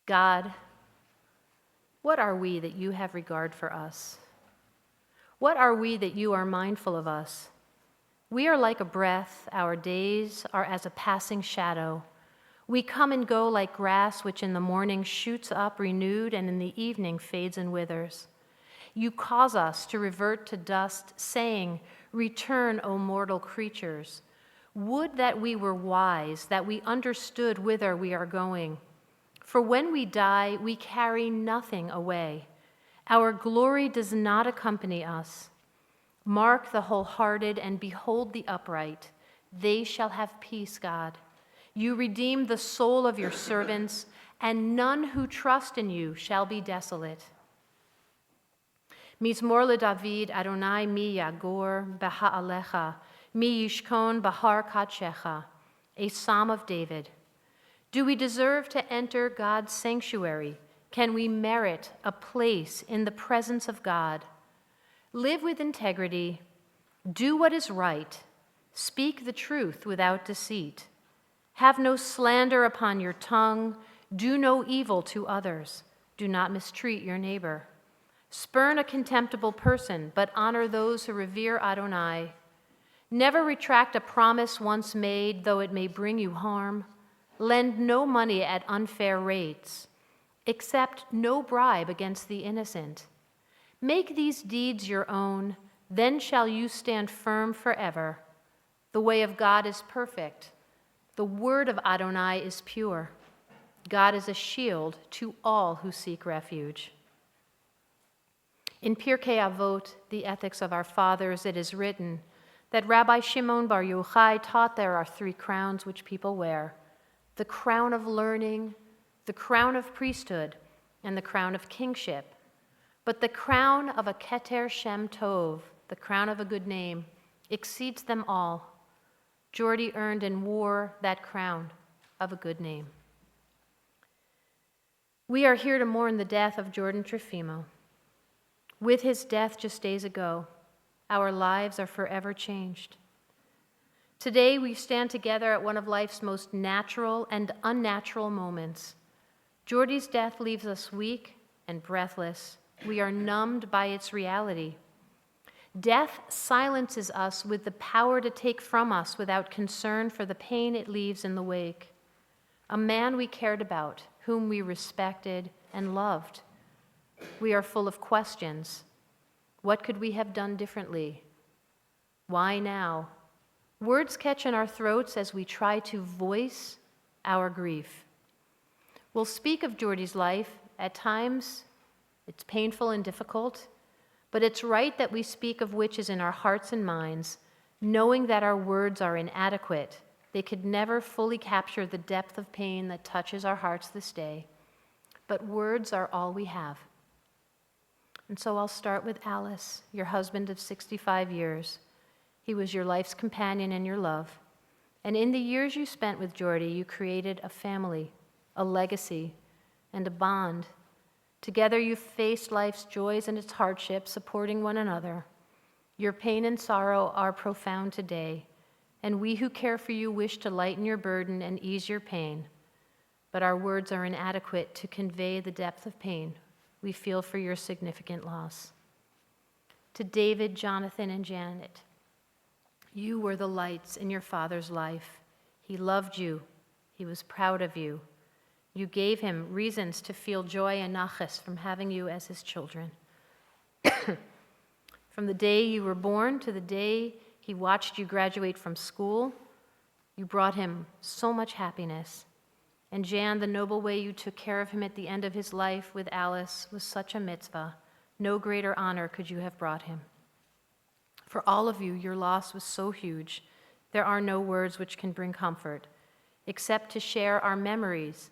God, what are we that you have regard for us? What are we that you are mindful of us? We are like a breath, our days are as a passing shadow. We come and go like grass which in the morning shoots up renewed and in the evening fades and withers. You cause us to revert to dust, saying, "Return, O mortal creatures." Would that we were wise, that we understood whither we are going. For when we die, we carry nothing away. Our glory does not accompany us. Mark the wholehearted and behold the upright. They shall have peace, God. You redeem the soul of your servants, and none who trust in you shall be desolate. Mizmor leDavid, Adonai mi yagor beha'alecha, mi yishkon bahar kadshecha, a psalm of David. Do we deserve to enter God's sanctuary? Can we merit a place in the presence of God? Live with integrity, do what is right, speak the truth without deceit. Have no slander upon your tongue, do no evil to others, do not mistreat your neighbor. Spurn a contemptible person, but honor those who revere Adonai. Never retract a promise once made, though it may bring you harm. Lend no money at unfair rates. Accept no bribe against the innocent. Make these deeds your own, then shall you stand firm forever. The way of God is perfect. The word of Adonai is pure. God is a shield to all who seek refuge. In Pirkei Avot, the ethics of our fathers, it is written that Rabbi Shimon Bar Yochai taught there are 3 crowns which people wear: the crown of learning, the crown of priesthood, and the crown of kingship. But the crown of a Keter Shem Tov, the crown of a good name, exceeds them all. Jordy earned and wore that crown of a good name. We are here to mourn the death of Jordan Trafimow. With his death just days ago, our lives are forever changed. Today, we stand together at one of life's most natural and unnatural moments. Jordy's death leaves us weak and breathless. We are numbed by its reality. Death silences us with the power to take from us without concern for the pain it leaves in the wake. A man we cared about, whom we respected and loved. We are full of questions. What could we have done differently? Why now? Words catch in our throats as we try to voice our grief. We'll speak of Jordy's life. At times, it's painful and difficult, but it's right that we speak of which is in our hearts and minds, knowing that our words are inadequate. They could never fully capture the depth of pain that touches our hearts this day. But words are all we have. And so I'll start with Alice, your husband of 65 years. He was your life's companion and your love. And in the years you spent with Jordy, you created a family, a legacy, and a bond. Together you faced life's joys and its hardships, supporting one another. Your pain and sorrow are profound today, and we who care for you wish to lighten your burden and ease your pain. But our words are inadequate to convey the depth of pain we feel for your significant loss. To David, Jonathan, and Janet, you were the lights in your father's life. He loved you. He was proud of you. You gave him reasons to feel joy and naches from having you as his children. From the day you were born to the day he watched you graduate from school, you brought him so much happiness. And Jan, the noble way you took care of him at the end of his life with Alice was such a mitzvah. No greater honor could you have brought him. For all of you, your loss was so huge, there are no words which can bring comfort, except to share our memories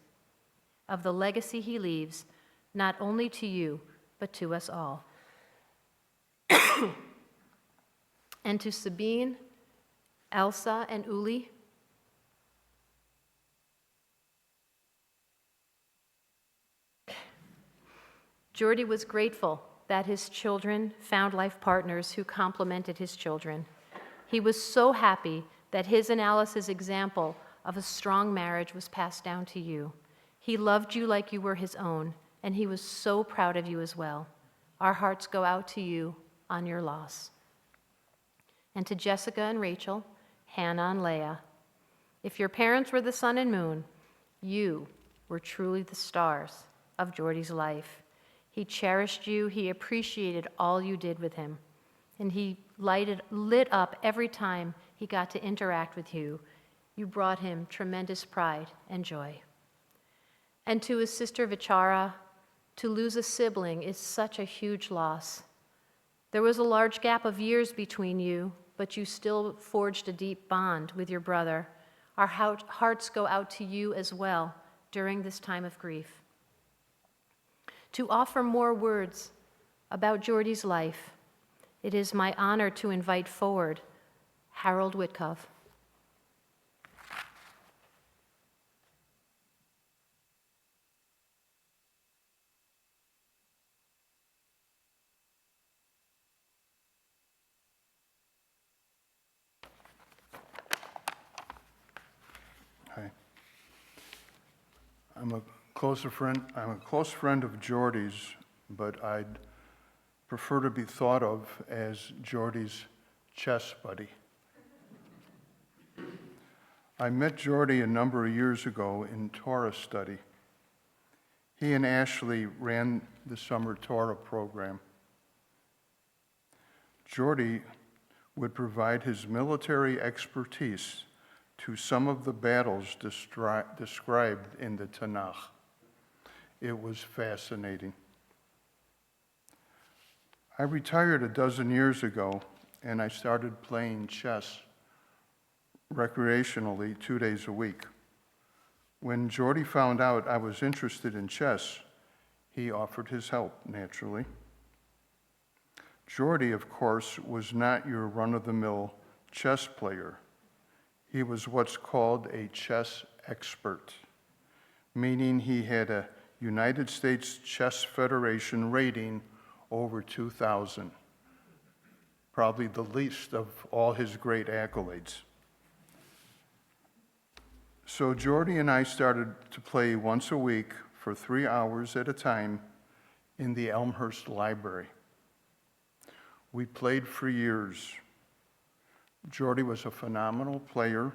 of the legacy he leaves, not only to you, but to us all. And to Sabine, Elsa, and Uli, Jordy was grateful that his children found life partners who complemented his children. He was so happy that his and Alice's example of a strong marriage was passed down to you. He loved you like you were his own, and he was so proud of you as well. Our hearts go out to you on your loss. And to Jessica and Rachel, Hannah and Leah, if your parents were the sun and moon, you were truly the stars of Jordy's life. He cherished you, he appreciated all you did with him, and he lit up every time he got to interact with you. You brought him tremendous pride and joy. And to his sister Vichara, to lose a sibling is such a huge loss. There was a large gap of years between you, but you still forged a deep bond with your brother. Our hearts go out to you as well during this time of grief. To offer more words about Jordy's life, it is my honor to invite forward Harold Whitkov. Hi. I'm a close friend of Jordy's, but I'd prefer to be thought of as Jordy's chess buddy. I met Jordy a number of years ago in Torah study. He and Ashley ran the summer Torah program. Jordy would provide his military expertise to some of the battles described in the Tanakh. It was fascinating. I retired a dozen years ago, and I started playing chess recreationally 2 days a week. When Jordy found out I was interested in chess, he offered his help, naturally. Jordy, of course, was not your run-of-the-mill chess player. He was what's called a chess expert, meaning he had a United States Chess Federation rating over 2,000, probably the least of all his great accolades. So Jordy and I started to play once a week for 3 hours at a time in the Elmhurst Library. We played for years. Jordy was a phenomenal player.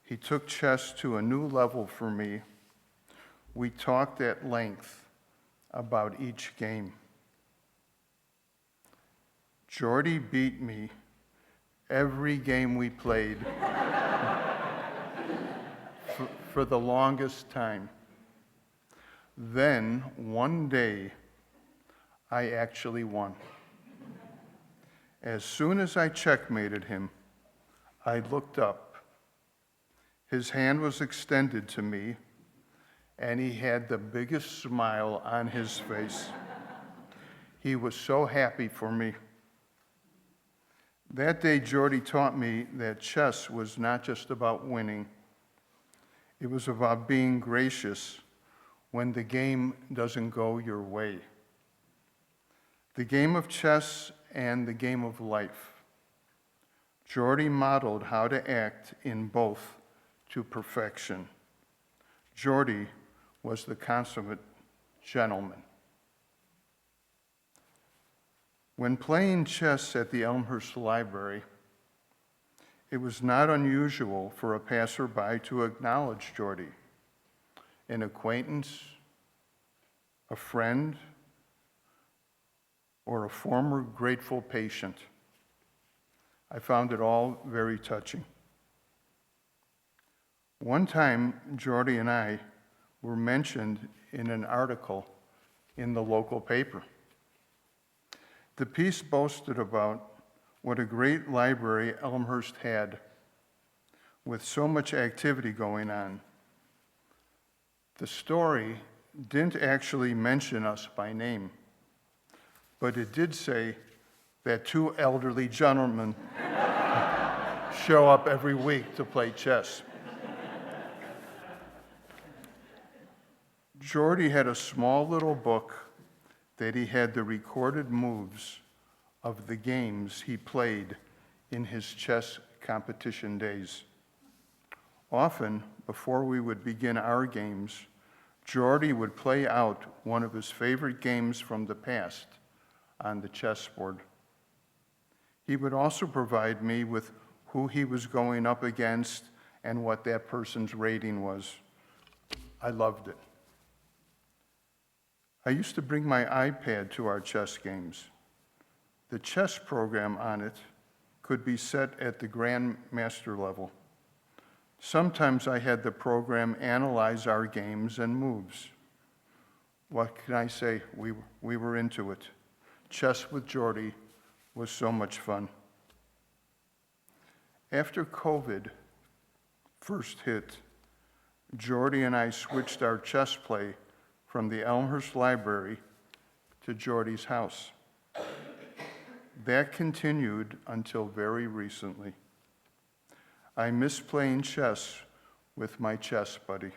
He took chess to a new level for me. We talked at length about each game. Jordy beat me every game we played for the longest time. Then, one day, I actually won. As soon as I checkmated him, I looked up. His hand was extended to me, and he had the biggest smile on his face. He was so happy for me. That day, Jordy taught me that chess was not just about winning. It was about being gracious when the game doesn't go your way. The game of chess and the game of life. Jordy modeled how to act in both to perfection. Jordy was the consummate gentleman. When playing chess at the Elmhurst Library, it was not unusual for a passerby to acknowledge Jordy, an acquaintance, a friend, or a former grateful patient. I found it all very touching. One time, Jordy and I were mentioned in an article in the local paper. The piece boasted about what a great library Elmhurst had, with so much activity going on. The story didn't actually mention us by name, but it did say that 2 elderly gentlemen show up every week to play chess. Jordy had a small little book that he had the recorded moves of the games he played in his chess competition days. Often, before we would begin our games, Jordy would play out one of his favorite games from the past on the chessboard. He would also provide me with who he was going up against and what that person's rating was. I loved it. I used to bring my iPad to our chess games. The chess program on it could be set at the grandmaster level. Sometimes I had the program analyze our games and moves. What can I say? We were into it. Chess with Jordy was so much fun. After COVID first hit, Jordy and I switched our chess play from the Elmhurst Library to Jordy's house. That continued until very recently. I miss playing chess with my chess buddy.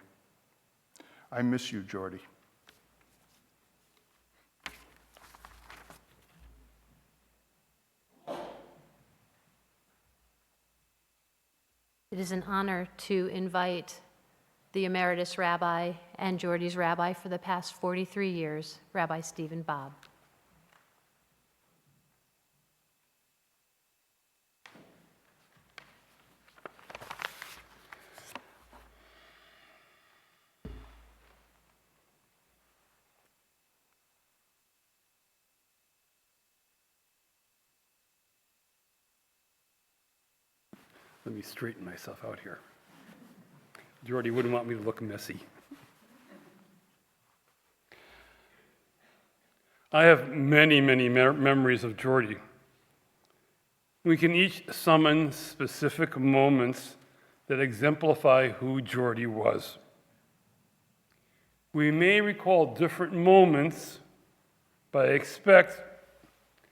I miss you, Jordy. It is an honor to invite the Emeritus Rabbi and Jordy's Rabbi for the past 43 years, Rabbi Stephen Bob. Let me straighten myself out here. Jordy wouldn't want me to look messy. I have many, many memories of Jordy. We can each summon specific moments that exemplify who Jordy was. We may recall different moments, but I expect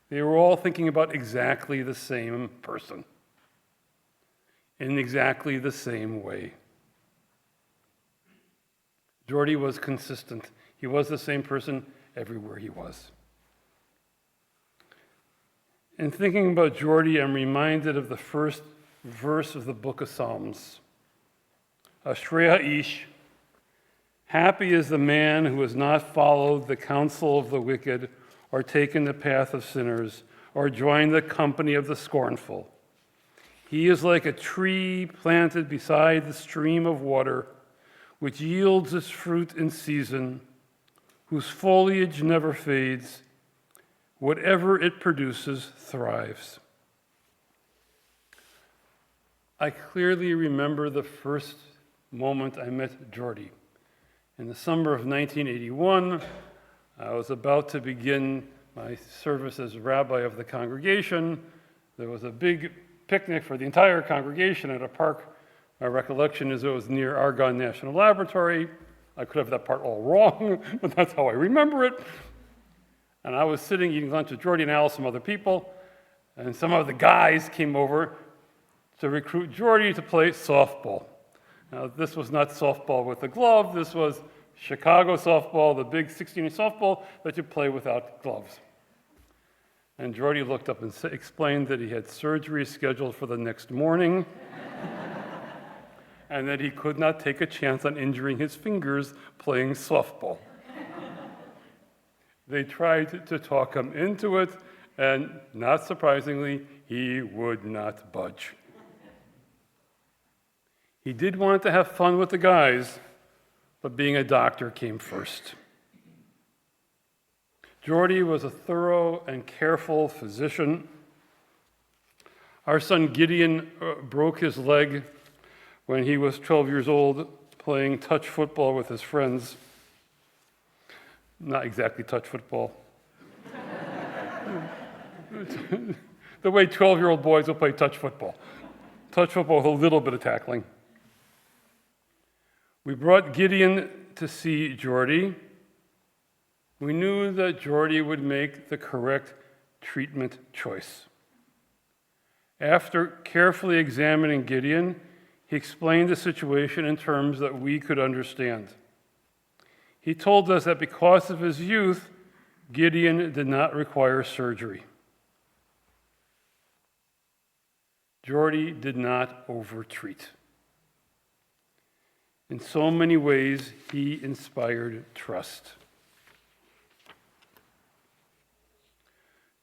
they were all thinking about exactly the same person in exactly the same way. Jordy was consistent. He was the same person everywhere he was. In thinking about Jordy, I'm reminded of the first verse of the book of Psalms. Ashrei ha'ish, happy is the man who has not followed the counsel of the wicked, or taken the path of sinners, or joined the company of the scornful. He is like a tree planted beside the stream of water, which yields its fruit in season, whose foliage never fades. Whatever it produces thrives. I clearly remember the first moment I met Jordy. In the summer of 1981, I was about to begin my service as rabbi of the congregation. There was a big picnic for the entire congregation at a park. My recollection is it was near Argonne National Laboratory. I could have that part all wrong, but that's how I remember it. And I was sitting eating lunch with Jordy and Al, some other people, and some of the guys came over to recruit Jordy to play softball. Now, this was not softball with a glove. This was Chicago softball, the big 16-inch softball that you play without gloves. And Jordy looked up and explained that he had surgery scheduled for the next morning and that he could not take a chance on injuring his fingers playing softball. They tried to talk him into it, and not surprisingly, he would not budge. He did want to have fun with the guys, but being a doctor came first. Jordy was a thorough and careful physician. Our son Gideon broke his leg when he was 12 years old playing touch football with his friends. Not exactly touch football. The way 12-year-old boys will play touch football. Touch football with a little bit of tackling. We brought Gideon to see Jordy. We knew that Jordy would make the correct treatment choice. After carefully examining Gideon, he explained the situation in terms that we could understand. He told us that because of his youth, Gideon did not require surgery. Jordy did not overtreat. In so many ways, he inspired trust.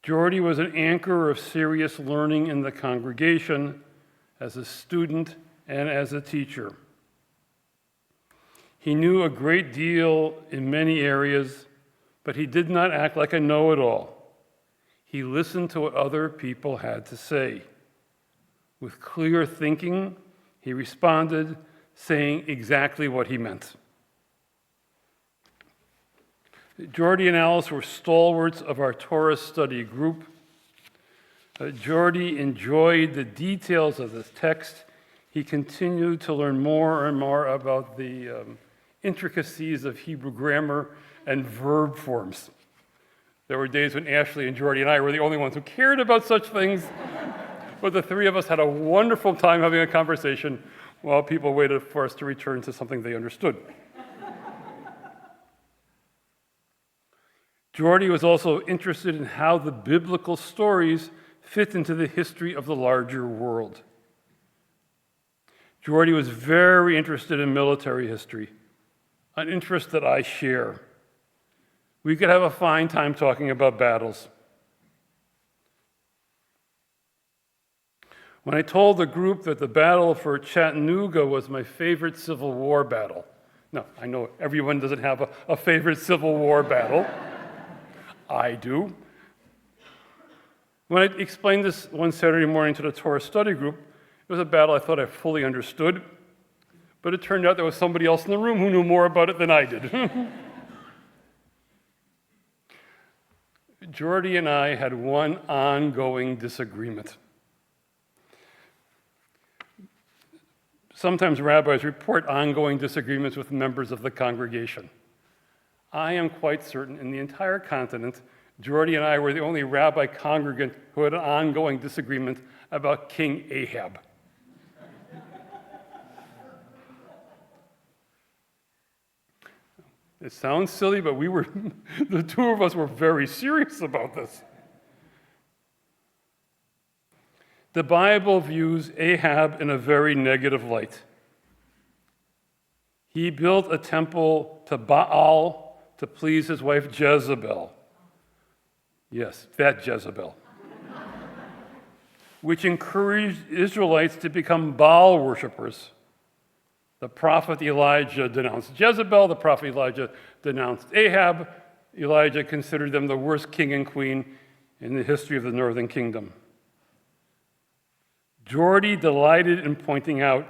Jordy was an anchor of serious learning in the congregation as a student and as a teacher. He knew a great deal in many areas, but he did not act like a know-it-all. He listened to what other people had to say. With clear thinking, he responded, saying exactly what he meant. Jordy and Alice were stalwarts of our Torah study group. Jordy enjoyed the details of the text. He continued to learn more and more about the intricacies of Hebrew grammar and verb forms. There were days when Ashley and Jordy and I were the only ones who cared about such things, but the three of us had a wonderful time having a conversation while people waited for us to return to something they understood. Jordy was also interested in how the biblical stories fit into the history of the larger world. Jordy was very interested in military history, an interest that I share. We could have a fine time talking about battles. When I told the group that the battle for Chattanooga was my favorite Civil War battle, no, I know everyone doesn't have a favorite Civil War battle. I do. When I explained this one Saturday morning to the Torah study group, it was a battle I thought I fully understood, but it turned out there was somebody else in the room who knew more about it than I did. Jordy and I had one ongoing disagreement. Sometimes rabbis report ongoing disagreements with members of the congregation. I am quite certain in the entire continent, Jordy and I were the only rabbi congregant who had an ongoing disagreement about King Ahab. It sounds silly, but the two of us were very serious about this. The Bible views Ahab in a very negative light. He built a temple to Baal to please his wife Jezebel. Yes, that Jezebel. Which encouraged Israelites to become Baal worshipers. The prophet Elijah denounced Jezebel, the prophet Elijah denounced Ahab. Elijah considered them the worst king and queen in the history of the northern kingdom. Jordy delighted in pointing out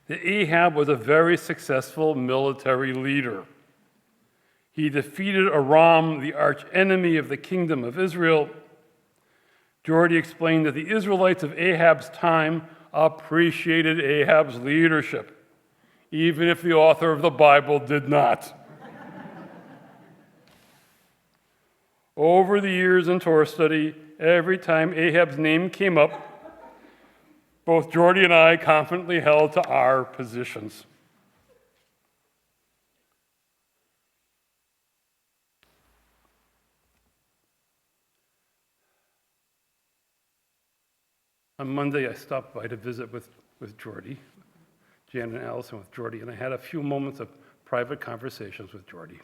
that Ahab was a very successful military leader. He defeated Aram, the arch-enemy of the kingdom of Israel. Jordy explained that the Israelites of Ahab's time appreciated Ahab's leadership, even if the author of the Bible did not. Over the years in Torah study, every time Ahab's name came up, both Jordy and I confidently held to our positions. On Monday, I stopped by to visit with Jordy, Jan and Allison with Jordy, and I had a few moments of private conversations with Jordy.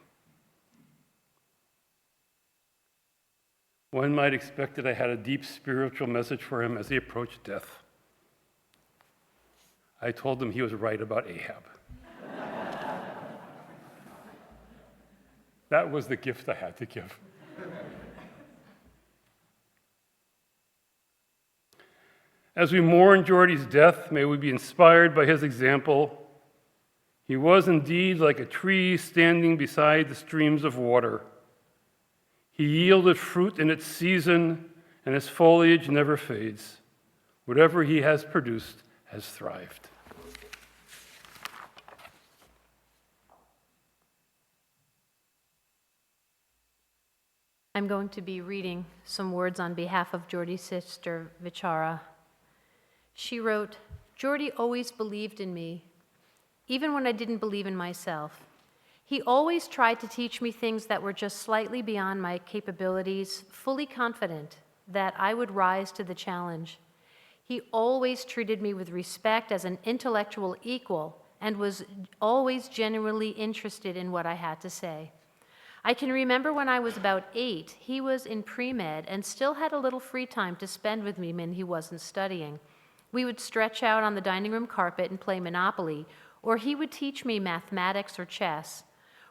One might expect that I had a deep spiritual message for him as he approached death. I told him he was right about Ahab. That was the gift I had to give. As we mourn Jordy's death, may we be inspired by his example. He was indeed like a tree standing beside the streams of water. He yielded fruit in its season, and his foliage never fades. Whatever he has produced has thrived. I'm going to be reading some words on behalf of Jordy's sister, Vichara. She wrote, "Jordy always believed in me, even when I didn't believe in myself. He always tried to teach me things that were just slightly beyond my capabilities, fully confident that I would rise to the challenge. He always treated me with respect as an intellectual equal and was always genuinely interested in what I had to say. I can remember when I was about 8, he was in pre-med and still had a little free time to spend with me when he wasn't studying. We would stretch out on the dining room carpet and play Monopoly, or he would teach me mathematics or chess.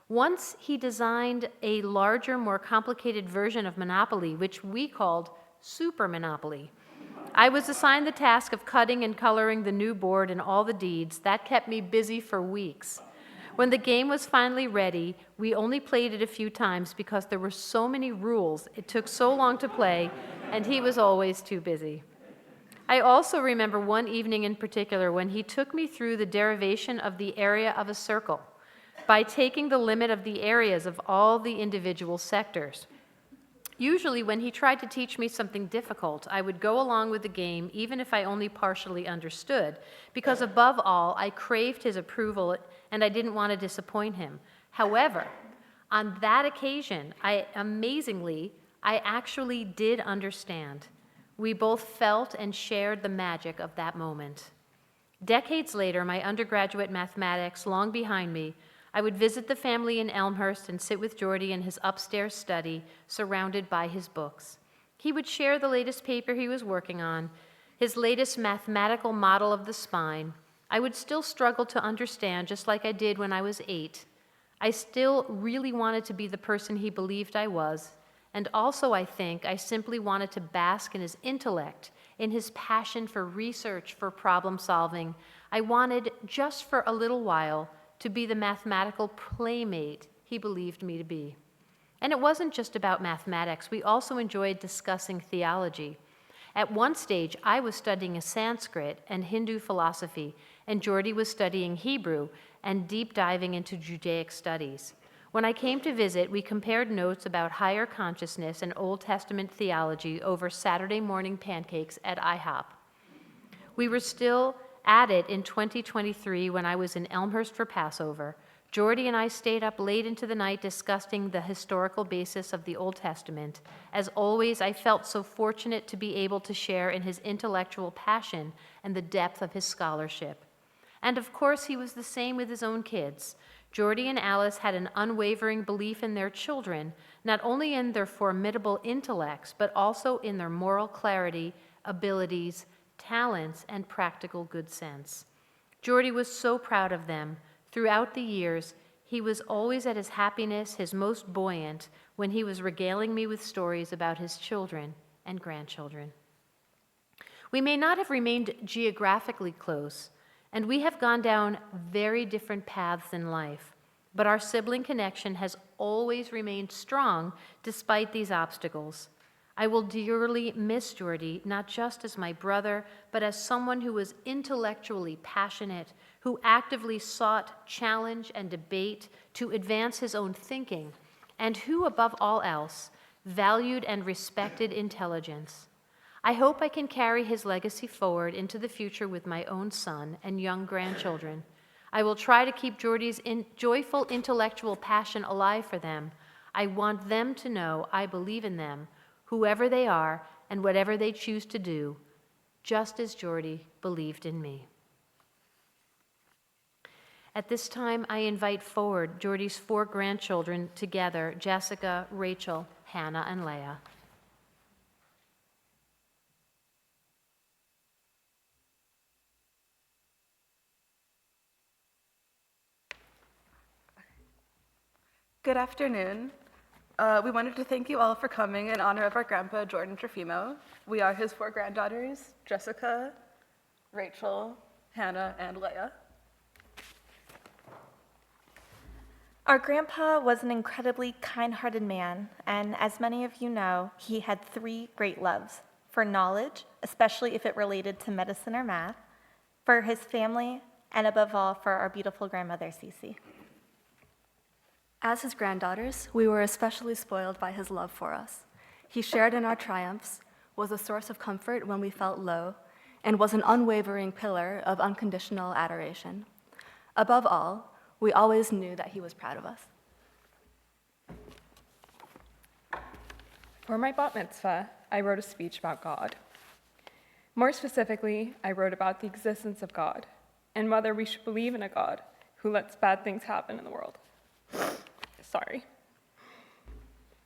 Once he designed a larger, more complicated version of Monopoly, which we called Super Monopoly. I was assigned the task of cutting and coloring the new board and all the deeds. That kept me busy for weeks. When the game was finally ready, we only played it a few times because there were so many rules, it took so long to play, and he was always too busy. I also remember one evening in particular when he took me through the derivation of the area of a circle by taking the limit of the areas of all the individual sectors. Usually, when he tried to teach me something difficult, I would go along with the game even if I only partially understood, because above all, I craved his approval and I didn't want to disappoint him. However, on that occasion, amazingly, I actually did understand. We both felt and shared the magic of that moment. Decades later, my undergraduate mathematics long behind me, I would visit the family in Elmhurst and sit with Geordie in his upstairs study, surrounded by his books. He would share the latest paper he was working on, his latest mathematical model of the spine. I would still struggle to understand, just like I did when I was 8. I still really wanted to be the person he believed I was, and also I think I simply wanted to bask in his intellect, in his passion for research, for problem solving. I wanted, just for a little while, to be the mathematical playmate he believed me to be. And it wasn't just about mathematics. We also enjoyed discussing theology. At one stage, I was studying Sanskrit and Hindu philosophy, and Geordie was studying Hebrew and deep diving into Judaic studies. When I came to visit, we compared notes about higher consciousness and Old Testament theology over Saturday morning pancakes at IHOP. We were still at it in 2023 when I was in Elmhurst for Passover. Geordie and I stayed up late into the night discussing the historical basis of the Old Testament. As always, I felt so fortunate to be able to share in his intellectual passion and the depth of his scholarship. And of course, he was the same with his own kids. Geordie and Alice had an unwavering belief in their children, not only in their formidable intellects, but also in their moral clarity, abilities, talents, and practical good sense. Geordie was so proud of them. Throughout the years, he was always at his happiness, his most buoyant, when he was regaling me with stories about his children and grandchildren. We may not have remained geographically close, and we have gone down very different paths in life, but our sibling connection has always remained strong despite these obstacles. I will dearly miss Geordie, not just as my brother, but as someone who was intellectually passionate, who actively sought challenge and debate to advance his own thinking, and who, above all else, valued and respected intelligence. I hope I can carry his legacy forward into the future with my own son and young grandchildren. I will try to keep Geordie's joyful intellectual passion alive for them. I want them to know I believe in them, whoever they are and whatever they choose to do, just as Geordie believed in me. At this time, I invite forward Geordie's 4 grandchildren together, Jessica, Rachel, Hannah, and Leah. Good afternoon. We wanted to thank you all for coming in honor of our grandpa, Jordan Trafimow. We are his 4 granddaughters, Jessica, Rachel, Hannah, and Leah. Our grandpa was an incredibly kind-hearted man, and as many of you know, he had 3 great loves: for knowledge, especially if it related to medicine or math, for his family, and above all, for our beautiful grandmother, Cece. As his granddaughters, we were especially spoiled by his love for us. He shared in our triumphs, was a source of comfort when we felt low, and was an unwavering pillar of unconditional adoration. Above all, we always knew that he was proud of us. For my bat mitzvah, I wrote a speech about God. More specifically, I wrote about the existence of God. and whether we should believe in a God who lets bad things happen in the world. Sorry.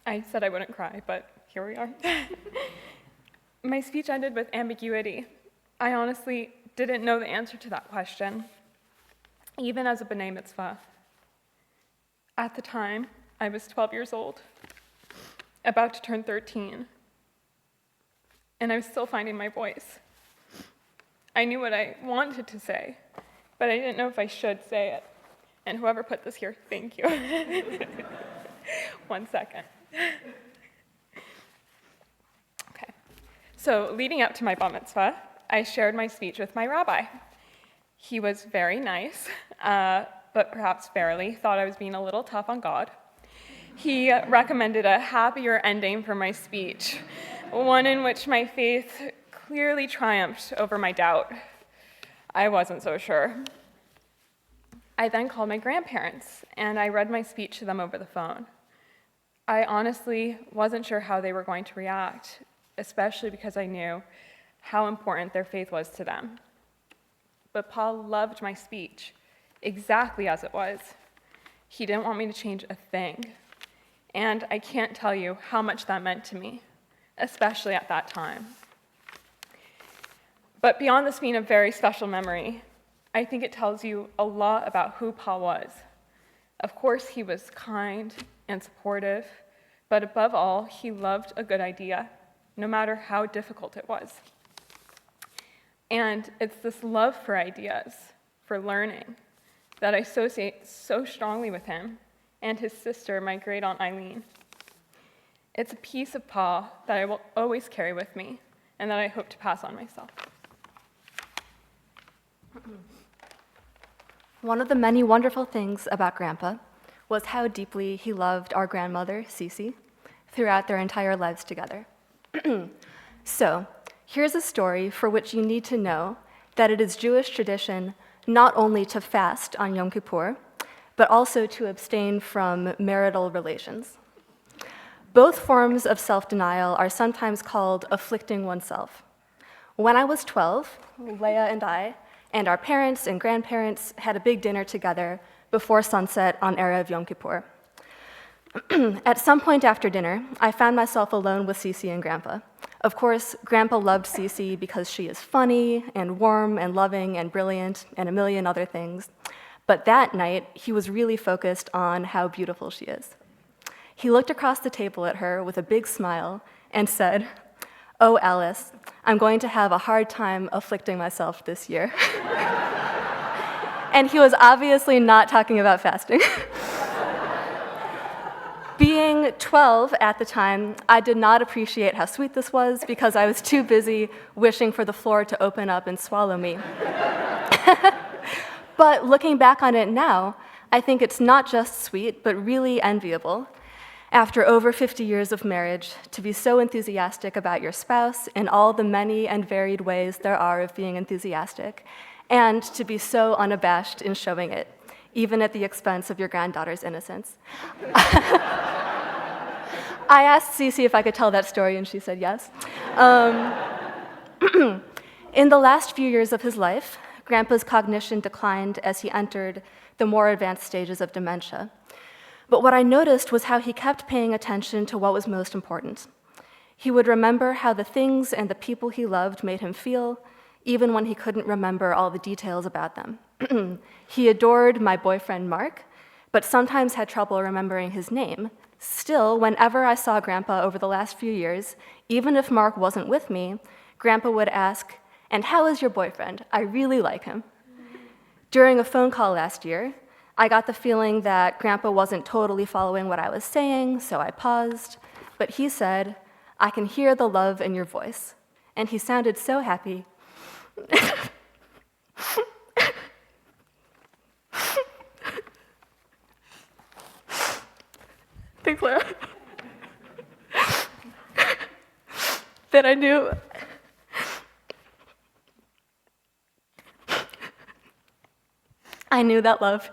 I said I wouldn't cry, but here we are. My speech ended with ambiguity. I honestly didn't know the answer to that question, even as a B'nai Mitzvah. At the time, I was 12 years old, about to turn 13, and I was still finding my voice. I knew what I wanted to say, but I didn't know if I should say it. And whoever put this here, thank you. 1 second. Okay. So leading up to my bar mitzvah, I shared my speech with my rabbi. He was very nice, but perhaps fairly thought I was being a little tough on God. He recommended a happier ending for my speech, one in which my faith clearly triumphed over my doubt. I wasn't so sure. I then called my grandparents, and I read my speech to them over the phone. I honestly wasn't sure how they were going to react, especially because I knew how important their faith was to them. But Paul loved my speech, exactly as it was. He didn't want me to change a thing. And I can't tell you how much that meant to me, especially at that time. But beyond this being a very special memory, I think it tells you a lot about who Paul was. Of course, he was kind and supportive, but above all, he loved a good idea, no matter how difficult it was. And it's this love for ideas, for learning, that I associate so strongly with him and his sister, my great-aunt Eileen. It's a piece of Paul that I will always carry with me and that I hope to pass on myself. One of the many wonderful things about Grandpa was how deeply he loved our grandmother, Cece, throughout their entire lives together. So, here's a story for which you need to know that it is Jewish tradition not only to fast on Yom Kippur, but also to abstain from marital relations. Both forms of self-denial are sometimes called afflicting oneself. When I was 12, Leah and I, and our parents and grandparents had a big dinner together before sunset on Erev Yom Kippur. At some point after dinner, I found myself alone with Cece and Grandpa. Of course, Grandpa loved Cece because she is funny and warm and loving and brilliant and a million other things. But that night, he was really focused on how beautiful she is. He looked across the table at her with a big smile and said, "Oh, Alice, I'm going to have a hard time afflicting myself this year." And he was obviously not talking about fasting. Being 12 at the time, I did not appreciate how sweet this was because I was too busy wishing for the floor to open up and swallow me. But looking back on it now, I think it's not just sweet, but really enviable. After over 50 years of marriage, to be so enthusiastic about your spouse in all the many and varied ways there are of being enthusiastic, and to be so unabashed in showing it, even at the expense of your granddaughter's innocence. I asked Cece if I could tell that story, and she said yes. In the last few years of his life, Grandpa's cognition declined as he entered the more advanced stages of dementia. But what I noticed was how he kept paying attention to what was most important. He would remember how the things and the people he loved made him feel, even when he couldn't remember all the details about them. He adored my boyfriend, Mark, but sometimes had trouble remembering his name. Still, whenever I saw Grandpa over the last few years, even if Mark wasn't with me, Grandpa would ask, "And how is your boyfriend? I really like him." During a phone call last year, I got the feeling that Grandpa wasn't totally following what I was saying, so I paused. But he said, "I can hear the love in your voice." And he sounded so happy. Thanks, Lara. That I knew that love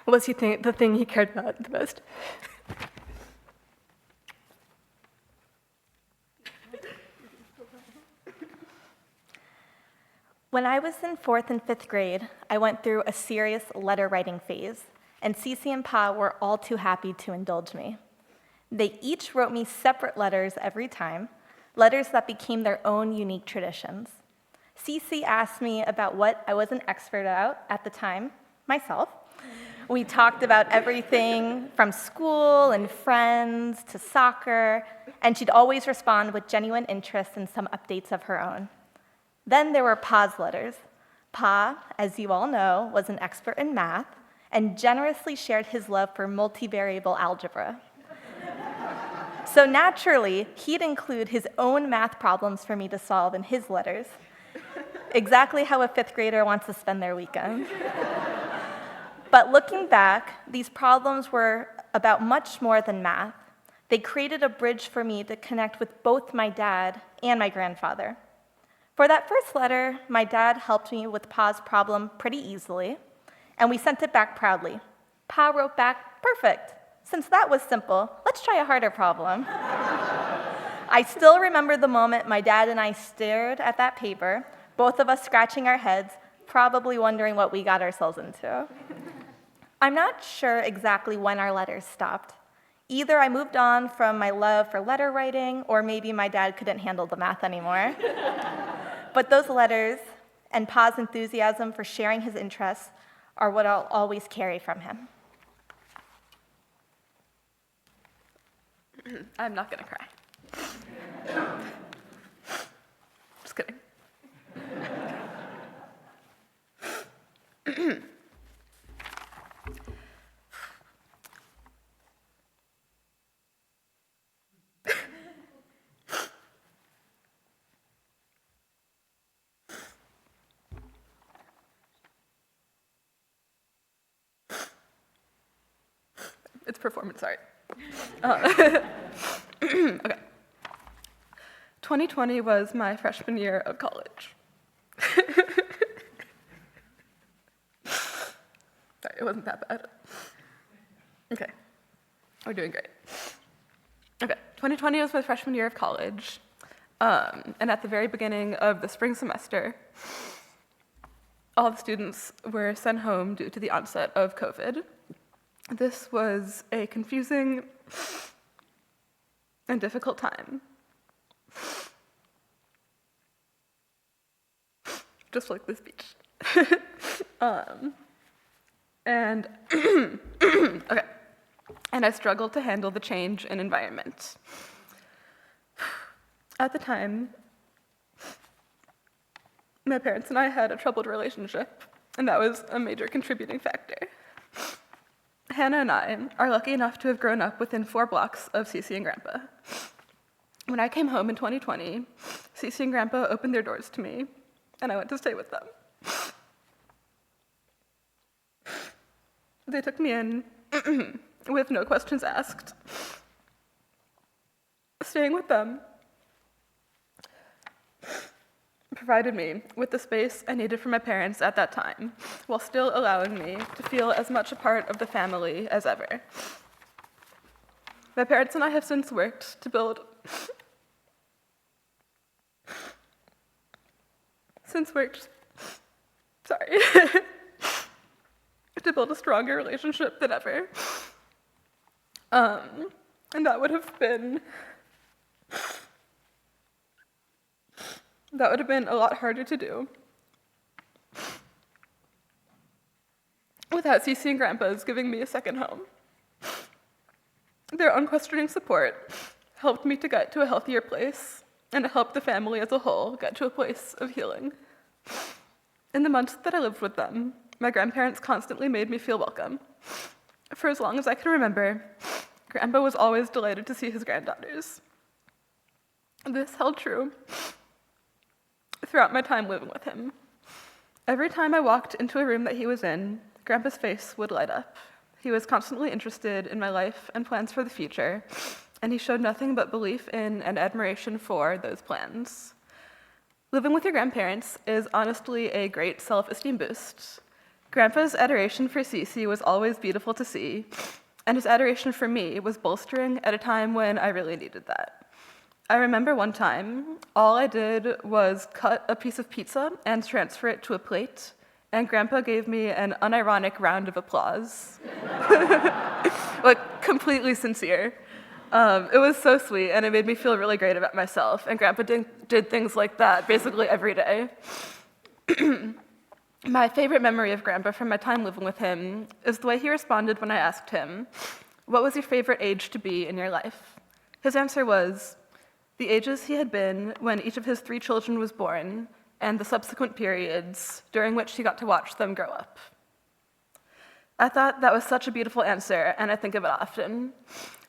was the thing he cared about the most. When I was in 4th and 5th grade, I went through a serious letter writing phase, and Cece and Pa were all too happy to indulge me. They each wrote me separate letters every time, letters that became their own unique traditions. Cece asked me about what I was an expert at the time, myself. We talked about everything from school and friends to soccer, and she'd always respond with genuine interest and some updates of her own. Then there were Pa's letters. Pa, as you all know, was an expert in math and generously shared his love for multivariable algebra. So naturally, he'd include his own math problems for me to solve in his letters. Exactly how a 5th grader wants to spend their weekend. But looking back, these problems were about much more than math. They created a bridge for me to connect with both my dad and my grandfather. For that first letter, my dad helped me with Pa's problem pretty easily, and we sent it back proudly. Pa wrote back, "Perfect. Since that was simple, let's try a harder problem." I still remember the moment my dad and I stared at that paper, both of us scratching our heads, probably wondering what we got ourselves into. I'm not sure exactly when our letters stopped. Either I moved on from my love for letter writing, or maybe my dad couldn't handle the math anymore. But those letters and Pa's enthusiasm for sharing his interests are what I'll always carry from him. I'm not gonna cry. Just kidding. It's performance art. Okay. 2020 was my freshman year of college. Sorry, it wasn't that bad. Okay, we're doing great. Okay, 2020 was my freshman year of college, and at the very beginning of the spring semester, all the students were sent home due to the onset of COVID. This was a confusing and difficult time. Just like this speech. And okay. And I struggled to handle the change in environment. At the time, my parents and I had a troubled relationship, and that was a major contributing factor. Hannah and I are lucky enough to have grown up within 4 blocks of Cece and Grandpa. When I came home in 2020, Cece and Grandpa opened their doors to me, and I went to stay with them. They took me in with no questions asked. Staying with them provided me with the space I needed from my parents at that time, while still allowing me to feel as much a part of the family as ever. My parents and I have since worked to build to build a stronger relationship than ever. And that would have been a lot harder to do without Cece and Grandpa's giving me a second home. Their unquestioning support helped me to get to a healthier place, and it helped the family as a whole get to a place of healing. In the months that I lived with them, my grandparents constantly made me feel welcome. For as long as I can remember, Grandpa was always delighted to see his granddaughters. This held true throughout my time living with him. Every time I walked into a room that he was in, Grandpa's face would light up. He was constantly interested in my life and plans for the future, and he showed nothing but belief in and admiration for those plans. Living with your grandparents is honestly a great self-esteem boost. Grandpa's adoration for Cece was always beautiful to see, and his adoration for me was bolstering at a time when I really needed that. I remember one time, all I did was cut a piece of pizza and transfer it to a plate, and Grandpa gave me an unironic round of applause. Like, completely sincere. It was so sweet, and it made me feel really great about myself, and Grandpa did things like that basically every day. My favorite memory of Grandpa from my time living with him is the way he responded when I asked him, "What was your favorite age to be in your life?" His answer was, the ages he had been when each of his 3 children was born, and the subsequent periods during which he got to watch them grow up. I thought that was such a beautiful answer, and I think of it often.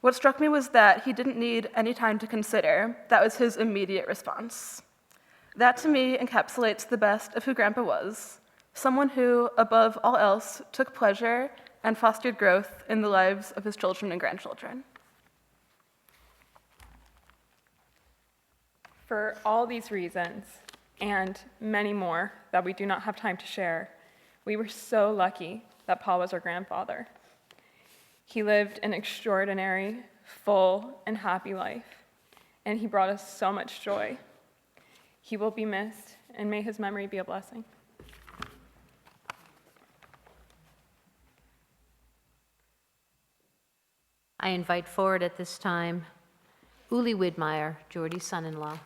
What struck me was that he didn't need any time to consider. That was his immediate response. That, to me, encapsulates the best of who Grandpa was, someone who, above all else, took pleasure and fostered growth in the lives of his children and grandchildren. For all these reasons, and many more that we do not have time to share, we were so lucky that Paul was our grandfather. He lived an extraordinary, full, and happy life, and he brought us so much joy. He will be missed, and may his memory be a blessing. I invite forward at this time Uli Widmeyer, Jordy's son-in-law.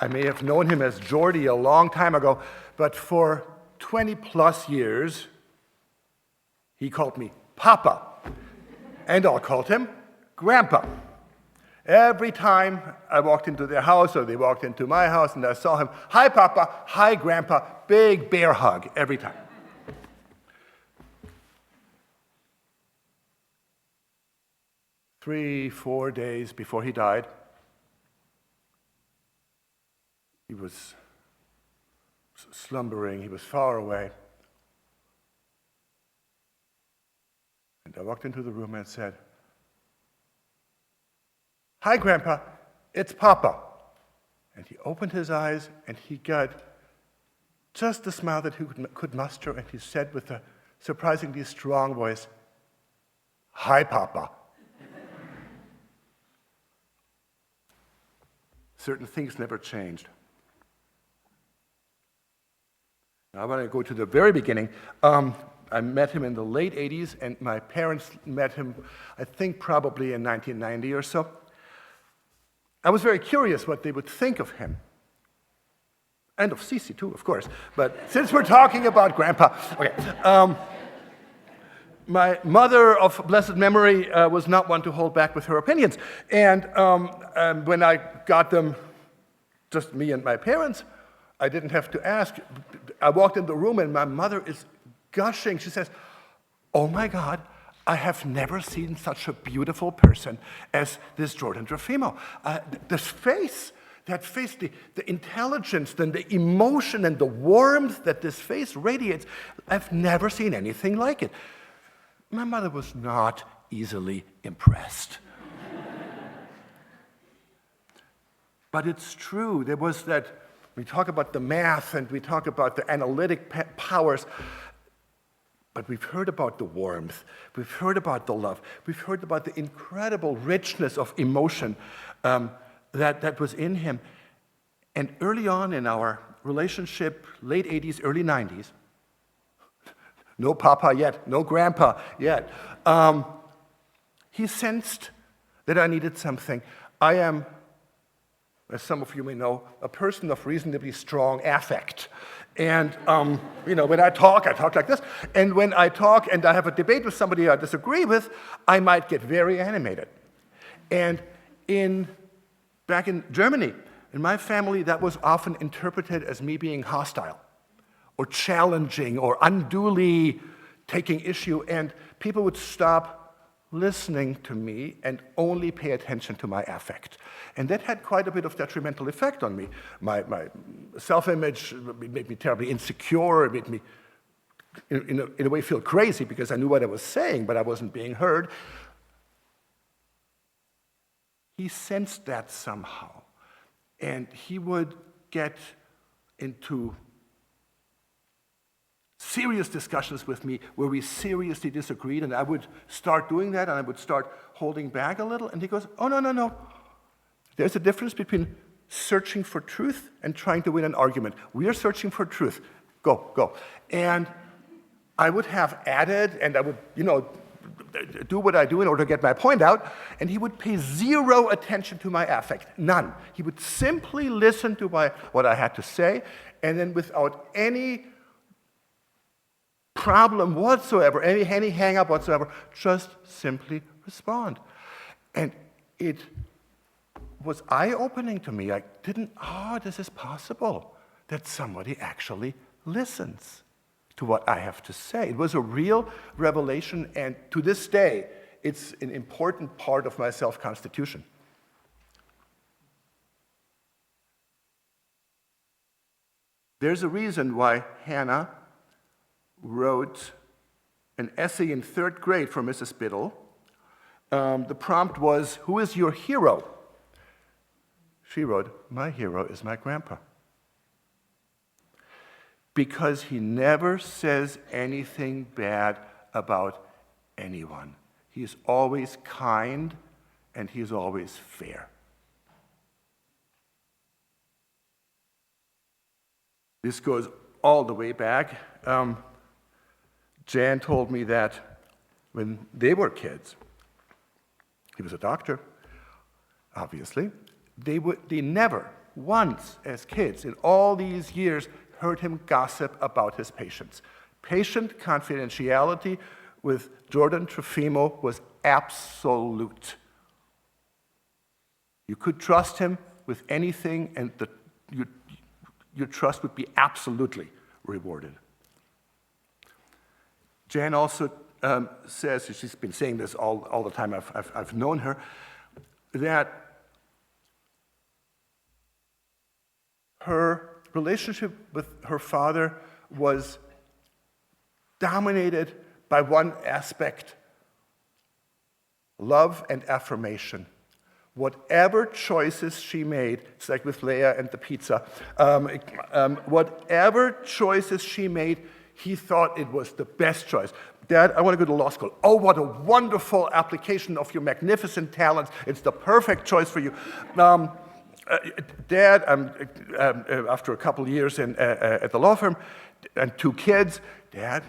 I may have known him as Jordy a long time ago, but for 20 plus years, he called me Papa, and I called him Grandpa. Every time I walked into their house or they walked into my house and I saw him, "Hi, Papa," "Hi, Grandpa," big bear hug every time. Three, 4 days before he died, he was slumbering, he was far away. And I walked into the room and said, "Hi, Grandpa, it's Papa." And he opened his eyes and he got just the smile that he could muster, and he said with a surprisingly strong voice, "Hi, Papa." Certain things never changed. Now I want to go to the very beginning. I met him in the late 80s, and my parents met him, I think, probably in 1990 or so. I was very curious what they would think of him. And of Cece, too, of course. But since we're talking about Grandpa, okay. My mother of blessed memory was not one to hold back with her opinions. And when I got them, just me and my parents, I didn't have to ask. I walked in the room and my mother is gushing. She says, "Oh my God, I have never seen such a beautiful person as this Jordan Trafimow. This face, that face, the intelligence, and the emotion and the warmth that this face radiates, I've never seen anything like it." My mother was not easily impressed. But it's true. There was that, we talk about the math and we talk about the analytic powers, but we've heard about the warmth. We've heard about the love. We've heard about the incredible richness of emotion that was in him. And early on in our relationship, late 80s, early 90s, no Papa yet, no Grandpa yet, he sensed that I needed something. I am, as some of you may know, a person of reasonably strong affect. And, when I talk like this. And when I talk and I have a debate with somebody I disagree with, I might get very animated. And back in Germany, in my family, that was often interpreted as me being hostile or challenging or unduly taking issue. And people would stop listening to me and only pay attention to my affect. And that had quite a bit of detrimental effect on me. My self-image made me terribly insecure. It made me, in a way, feel crazy because I knew what I was saying, but I wasn't being heard. He sensed that somehow. And he would get into serious discussions with me where we seriously disagreed, and I would start doing that, and I would start holding back a little, and he goes, oh, no, no, no. There's a difference between searching for truth and trying to win an argument. We are searching for truth. Go, go. And I would have added, and I would, do what I do in order to get my point out, and he would pay zero attention to my affect, none. He would simply listen to what I had to say, and then without any problem whatsoever, any hang-up whatsoever, just simply respond. And it was eye-opening to me. I didn't, this is possible, that somebody actually listens to what I have to say. It was a real revelation, and to this day, it's an important part of my self-constitution. There's a reason why Hannah wrote an essay in 3rd grade for Mrs. Biddle. The prompt was, "Who is your hero?" She wrote, "My hero is my grandpa." Because he never says anything bad about anyone. He is always kind, and he is always fair. This goes all the way back. Jan told me that when they were kids, he was a doctor, obviously, they never once as kids in all these years heard him gossip about his patients. Patient confidentiality with Jordan Trafimow was absolute. You could trust him with anything, and your trust would be absolutely rewarded. Jan also says, she's been saying this all the time I've known her, that her relationship with her father was dominated by one aspect: love and affirmation. Whatever choices she made, it's like with Leah and the pizza, whatever choices she made, he thought it was the best choice. Dad, I want to go to law school. Oh, what a wonderful application of your magnificent talents. It's the perfect choice for you. Dad, after a couple of years at the law firm and 2 kids, Dad,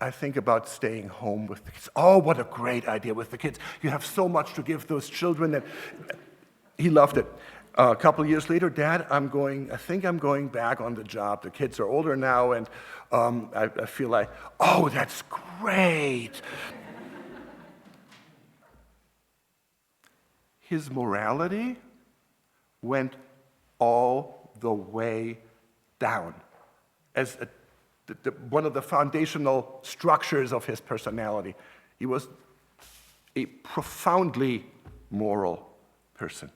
I think about staying home with the kids. Oh, what a great idea with the kids. You have so much to give those children. And he loved it. A couple of years later, Dad, I think I'm going back on the job. The kids are older now, and I feel like, oh, that's great. His morality went all the way down as one of the foundational structures of his personality. He was a profoundly moral person.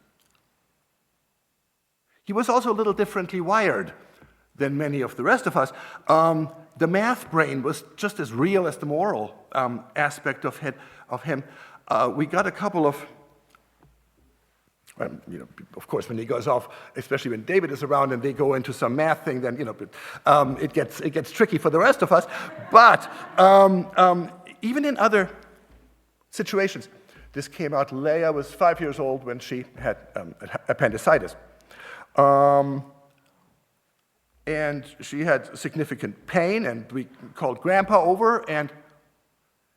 He was also a little differently wired than many of the rest of us. The math brain was just as real as the moral aspect of him. We got a couple of, of course, when he goes off, especially when David is around and they go into some math thing, then it gets tricky for the rest of us. But even in other situations, this came out. Leah was 5 years old when she had appendicitis. And she had significant pain, and we called Grandpa over, and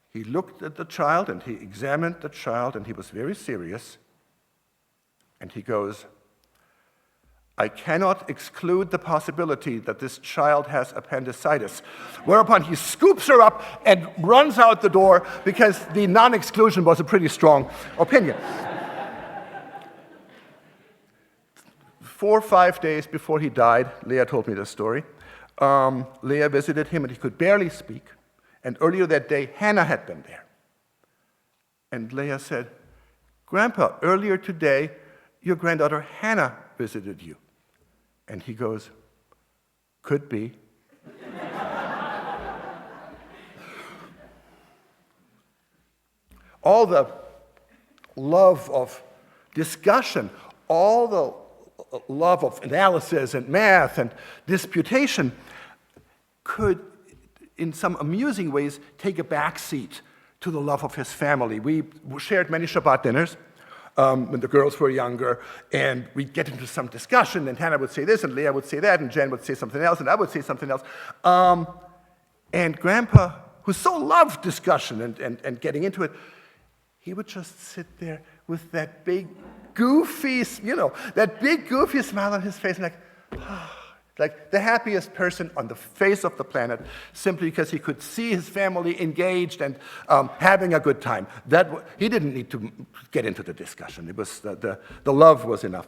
he looked at the child, and he examined the child, and he was very serious. And he goes, "I cannot exclude the possibility that this child has appendicitis." Whereupon he scoops her up and runs out the door because the non-exclusion was a pretty strong opinion. 4 or 5 days before he died, Leah told me this story, Leah visited him and he could barely speak. And earlier that day, Hannah had been there. And Leah said, "Grandpa, earlier today, your granddaughter Hannah visited you." And he goes, "Could be." All the love of discussion, all the love of analysis and math and disputation could, in some amusing ways, take a backseat to the love of his family. We shared many Shabbat dinners when the girls were younger, and we'd get into some discussion, and Hannah would say this, and Leah would say that, and Jen would say something else, and I would say something else. And Grandpa, who so loved discussion and getting into it, he would just sit there with that big, goofy, that big, goofy smile on his face, and like the happiest person on the face of the planet, simply because he could see his family engaged and having a good time. He didn't need to get into the discussion. It was the love was enough.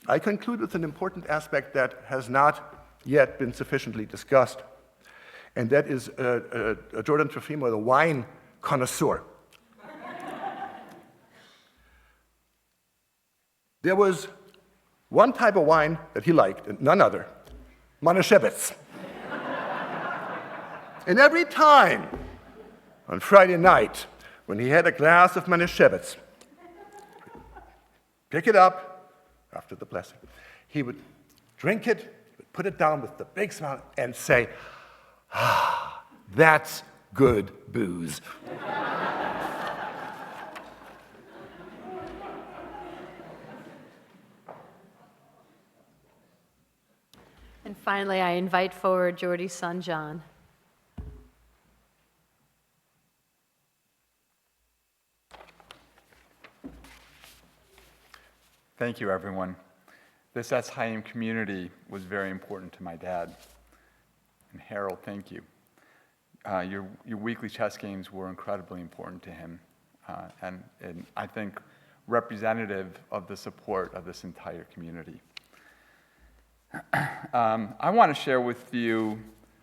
I conclude with an important aspect that has not yet been sufficiently discussed, and that is Jordan Trafimow, the wine connoisseur. There was one type of wine that he liked, and none other, Manischewitz. And every time on Friday night, when he had a glass of Manischewitz, pick it up after the blessing, he would drink it, put it down with the big smile, and say, that's good booze. And finally, I invite forward Jordy's son, John. Thank you, everyone. This Etz Chaim community was very important to my dad. And Harold, thank you. Your weekly chess games were incredibly important to him, and I think representative of the support of this entire community. I want to share with you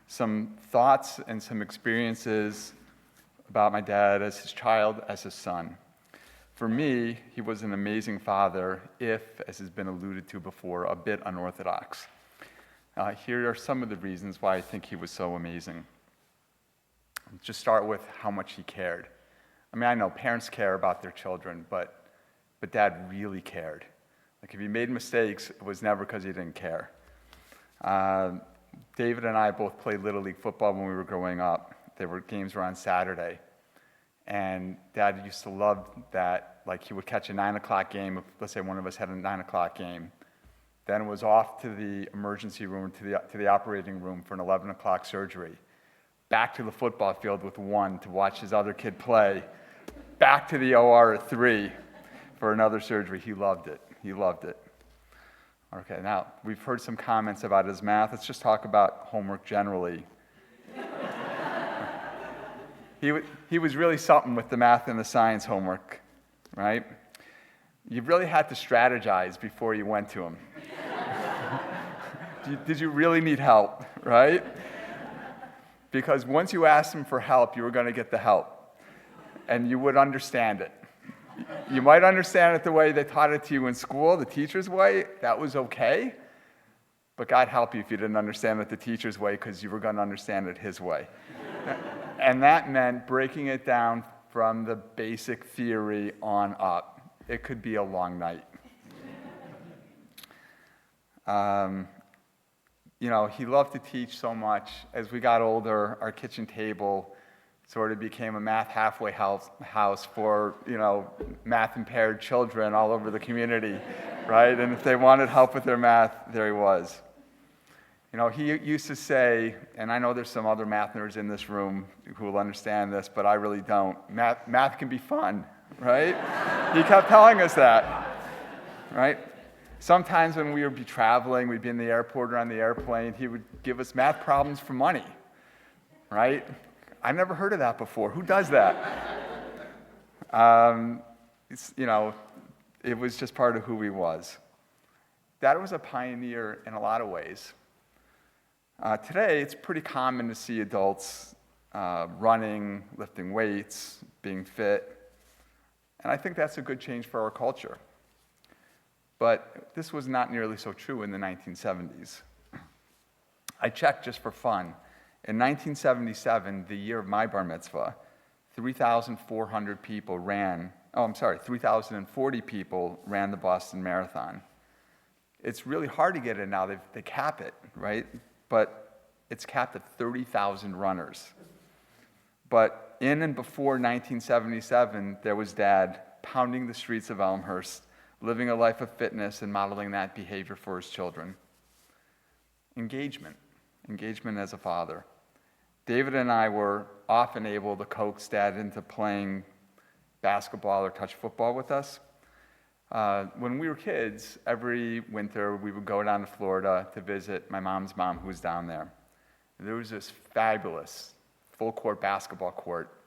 some thoughts and some experiences about my dad as his child, as his son. For me, he was an amazing father, if, as has been alluded to before, a bit unorthodox. Here are some of the reasons why I think he was so amazing. Just start with how much he cared. I mean, I know parents care about their children, but Dad really cared. Like, if he made mistakes, it was never because he didn't care. David and I both played Little League football when we were growing up. Games were on Saturday. And Dad used to love that, like, he would catch a 9 o'clock game, if, let's say one of us had a 9 o'clock game. Then it was off to the emergency room, to the operating room for an 11 o'clock surgery. Back to the football field with 1 to watch his other kid play. Back to the OR at 3 for another surgery. He loved it. He loved it. Okay, now, we've heard some comments about his math. Let's just talk about homework generally. He was really something with the math and the science homework, right? You really had to strategize before you went to him. Did you really need help, right? Because once you asked him for help, you were going to get the help, and you would understand it. You might understand it the way they taught it to you in school, the teacher's way. That was okay. But God help you if you didn't understand it the teacher's way, because you were going to understand it his way. And that meant breaking it down from the basic theory on up. It could be a long night. He loved to teach so much. As we got older, our kitchen table sort of became a math halfway house for, math-impaired children all over the community, right? And if they wanted help with their math, there he was. He used to say, and I know there's some other math nerds in this room who will understand this, but I really don't. Math can be fun, right? He kept telling us that, right? Sometimes when we would be traveling, we'd be in the airport or on the airplane, he would give us math problems for money, right? I never heard of that before. Who does that? It was just part of who he was. Dad was a pioneer in a lot of ways. Today, it's pretty common to see adults running, lifting weights, being fit, and I think that's a good change for our culture. But this was not nearly so true in the 1970s. I checked just for fun. In 1977, the year of my bar mitzvah, 3,400 people ran 3,040 people ran the Boston Marathon. It's really hard to get in now. They cap it, right? But it's capped at 30,000 runners. But in and before 1977, there was Dad pounding the streets of Elmhurst, living a life of fitness and modeling that behavior for his children. Engagement as a father. David and I were often able to coax Dad into playing basketball or touch football with us. When we were kids, every winter we would go down to Florida to visit my mom's mom, who was down there. And there was this fabulous full-court basketball court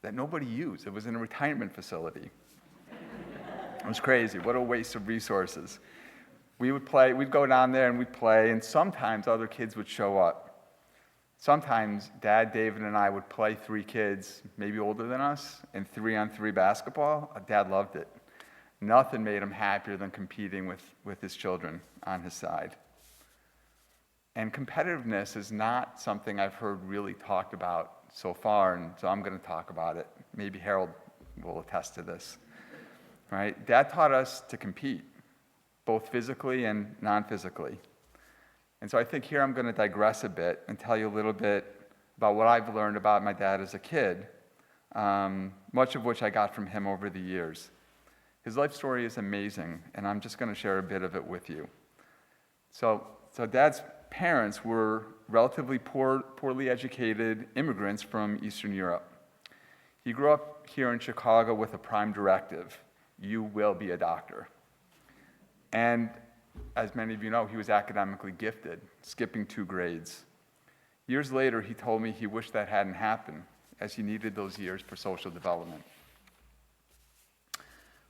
that nobody used. It was in a retirement facility. It was crazy. What a waste of resources. We'd go down there and we'd play, and sometimes other kids would show up. Sometimes Dad, David, and I would play 3 kids, maybe older than us, in 3-on-3 basketball. Dad loved it. Nothing made him happier than competing with his children on his side. And competitiveness is not something I've heard really talked about so far, and so I'm going to talk about it. Maybe Harold will attest to this. Right? Dad taught us to compete, both physically and non-physically. And so I think here I'm going to digress a bit and tell you a little bit about what I've learned about my dad as a kid, much of which I got from him over the years. His life story is amazing, and I'm just going to share a bit of it with you. So Dad's parents were relatively poorly educated immigrants from Eastern Europe. He grew up here in Chicago with a prime directive: you will be a doctor. And as many of you know, he was academically gifted, skipping 2 grades. Years later, he told me he wished that hadn't happened, as he needed those years for social development.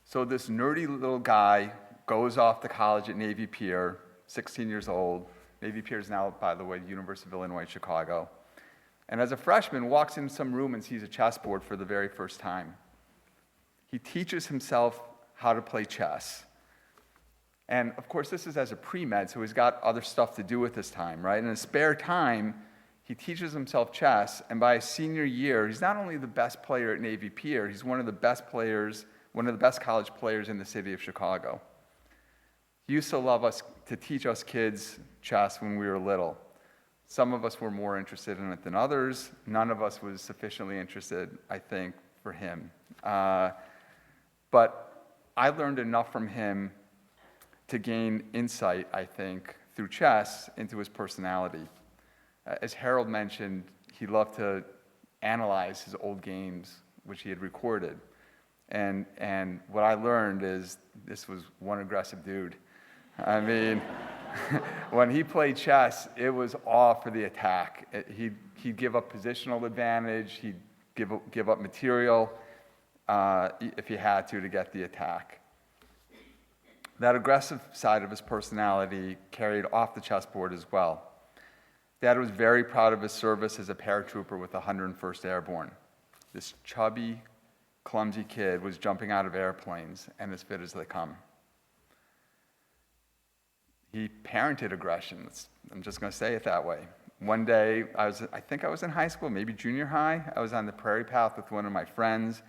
So this nerdy little guy goes off to college at Navy Pier, 16 years old. Navy Pier is now, by the way, the University of Illinois, Chicago. And as a freshman, walks into some room and sees a chessboard for the very first time. He teaches himself how to play chess. And of course, this is as a pre-med, so he's got other stuff to do with his time, right? In his spare time, he teaches himself chess, and by his senior year, he's not only the best player at Navy Pier, he's one of the best college players in the city of Chicago. He used to love to teach us kids chess when we were little. Some of us were more interested in it than others. None of us was sufficiently interested, I think, for him. But I learned enough from him to gain insight, I think, through chess into his personality. As Harold mentioned, he loved to analyze his old games, which he had recorded. And what I learned is this was one aggressive dude. I mean, when he played chess, it was all for the attack. He'd give up positional advantage, he'd give up material if he had to get the attack. That aggressive side of his personality carried off the chessboard as well. Dad was very proud of his service as a paratrooper with the 101st Airborne. This chubby, clumsy kid was jumping out of airplanes and as fit as they come. He parented aggression. I'm just going to say it that way. One day, I think I was in high school, maybe junior high. I was on the prairie path with one of my friends,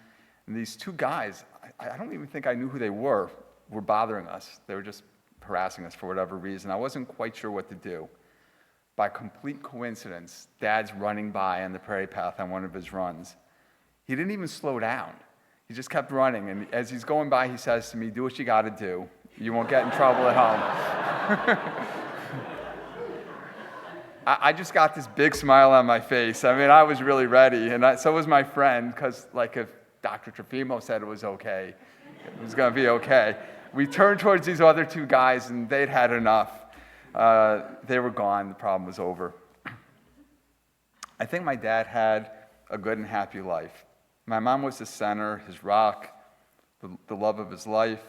and these 2 guys, I don't even think I knew who they were bothering us. They were just harassing us for whatever reason. I wasn't quite sure what to do. By complete coincidence, Dad's running by on the prairie path on one of his runs. He didn't even slow down. He just kept running, and as he's going by, he says to me, "Do what you got to do. You won't get in trouble at home." I just got this big smile on my face. I mean, I was really ready, and so was my friend, because if Dr. Trafimow said it was okay, it was going to be okay. We turned towards these other 2 guys, and they'd had enough. They were gone. The problem was over. I think my dad had a good and happy life. My mom was the center, his rock, the love of his life.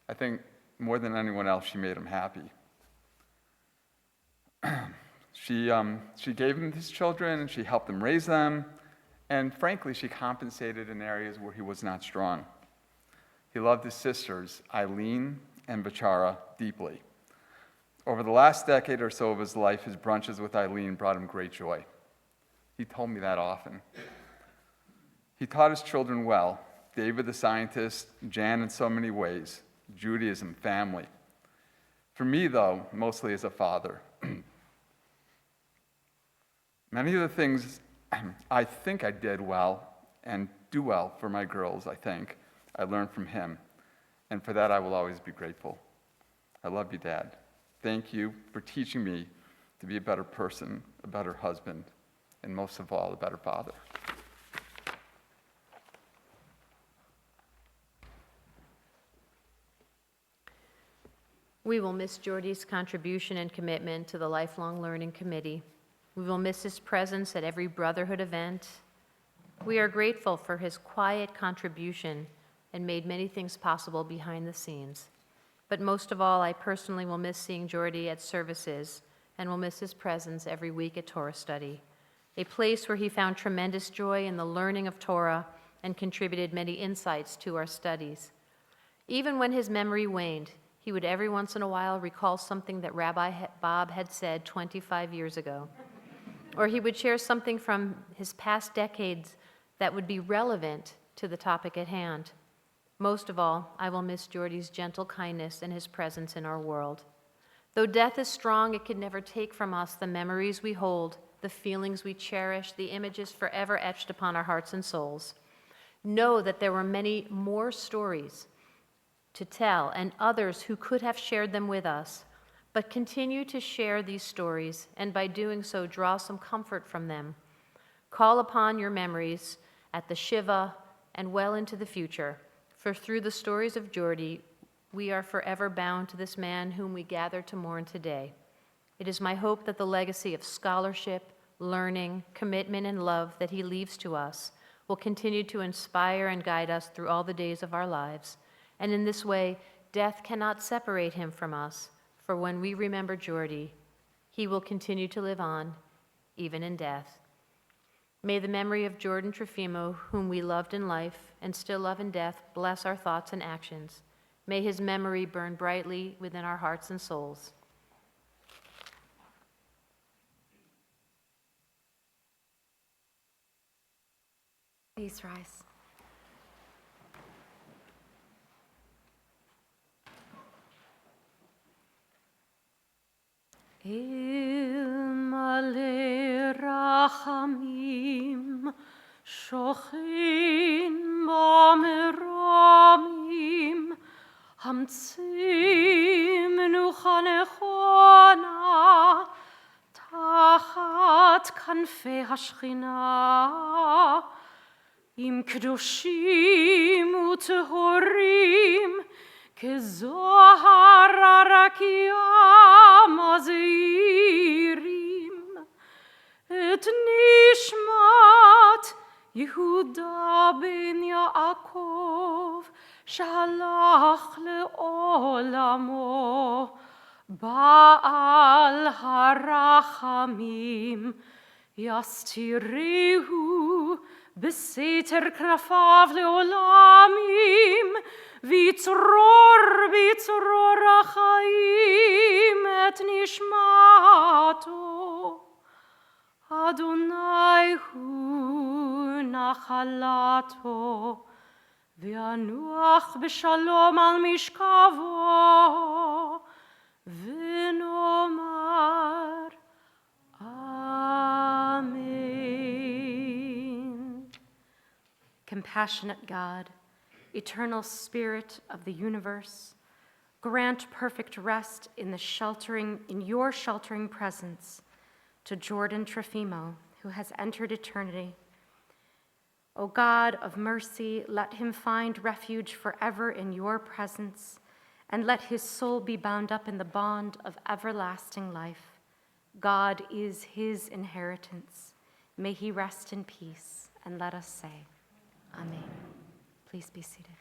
I think more than anyone else, she made him happy. She gave him his children, and she helped him raise them, and frankly, she compensated in areas where he was not strong. He loved his sisters, Eileen and Bachara, deeply. Over the last decade or so of his life, his brunches with Eileen brought him great joy. He told me that often. He taught his children well, David the scientist, Jan in so many ways, Judaism, family. For me, though, mostly as a father. Many of the things I think I did well and do well for my girls, I learned from him. And for that, I will always be grateful. I love you, Dad. Thank you for teaching me to be a better person, a better husband, and most of all, a better father. We will miss Jordy's contribution and commitment to the Lifelong Learning Committee. We will miss his presence at every Brotherhood event. We are grateful for his quiet contribution and made many things possible behind the scenes. But most of all, I personally will miss seeing Jordy at services and will miss his presence every week at Torah study, a place where he found tremendous joy in the learning of Torah and contributed many insights to our studies. Even when his memory waned, he would every once in a while recall something that Rabbi Bob had said 25 years ago. Or he would share something from his past decades that would be relevant to the topic at hand. Most of all, I will miss Jordy's gentle kindness and his presence in our world. Though death is strong, it can never take from us the memories we hold, the feelings we cherish, the images forever etched upon our hearts and souls. Know that there were many more stories to tell and others who could have shared them with us, but continue to share these stories and by doing so draw some comfort from them. Call upon your memories at the Shiva and well into the future, for through the stories of Jordy, we are forever bound to this man whom we gather to mourn today. It is my hope that the legacy of scholarship, learning, commitment, and love that he leaves to us will continue to inspire and guide us through all the days of our lives. And in this way, death cannot separate him from us, for when we remember Jordy, he will continue to live on, even in death. May the memory of Jordan Trafimow, whom we loved in life and still love in death, bless our thoughts and actions. May his memory burn brightly within our hearts and souls. Please rise. Ilmale rachamim shochin b'meromim hamtzi menucha nechona tachat kanfei hashchina im kedoshim utehorim kezohar arakia mazirim et nishmat Yehuda ben Yaakov shalach leolamo Baal harachamim yastirehu beseter knafav leolamim vitzror achaim et nishmato Adonai hu nachalato v'yanuach b'shalom al mishkavo v'nomar Amen. Compassionate God, eternal Spirit of the universe, grant perfect rest in your sheltering presence to Jordan Trafimow, who has entered eternity. O God of mercy, let him find refuge forever in your presence, and let his soul be bound up in the bond of everlasting life. God is his inheritance. May he rest in peace, and let us say, Amen. Please be seated.